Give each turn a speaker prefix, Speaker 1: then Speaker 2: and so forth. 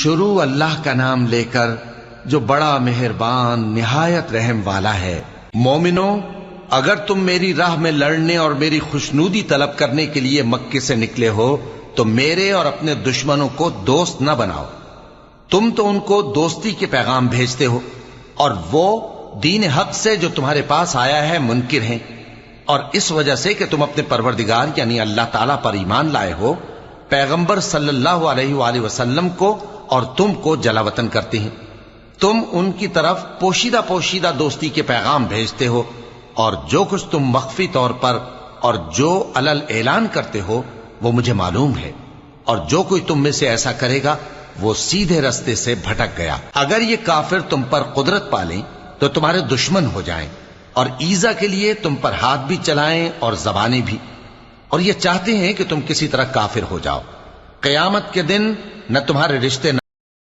Speaker 1: شروع اللہ کا نام لے کر جو بڑا مہربان نہایت رحم والا ہے۔ مومنو، اگر تم میری راہ میں لڑنے اور میری خوشنودی طلب کرنے کے لیے مکے سے نکلے ہو تو میرے اور اپنے دشمنوں کو دوست نہ بناؤ۔ تم تو ان کو دوستی کے پیغام بھیجتے ہو اور وہ دین حق سے جو تمہارے پاس آیا ہے منکر ہیں، اور اس وجہ سے کہ تم اپنے پروردگار یعنی اللہ تعالیٰ پر ایمان لائے ہو، پیغمبر صلی اللہ علیہ وآلہ وسلم کو اور تم کو جلا وطن کرتے ہیں۔ تم ان کی طرف پوشیدہ پوشیدہ دوستی کے پیغام بھیجتے ہو، اور جو کچھ تم مخفی طور پر اور جو علل اعلان کرتے ہو وہ مجھے معلوم ہے، اور جو کوئی تم میں سے ایسا کرے گا وہ سیدھے رستے سے بھٹک گیا۔ اگر یہ کافر تم پر قدرت پالیں تو تمہارے دشمن ہو جائیں، اور ایذا کے لیے تم پر ہاتھ بھی چلائیں اور زبانیں بھی، اور یہ چاہتے ہیں کہ تم کسی طرح کافر ہو جاؤ۔ قیامت کے دن نہ تمہارے رشتے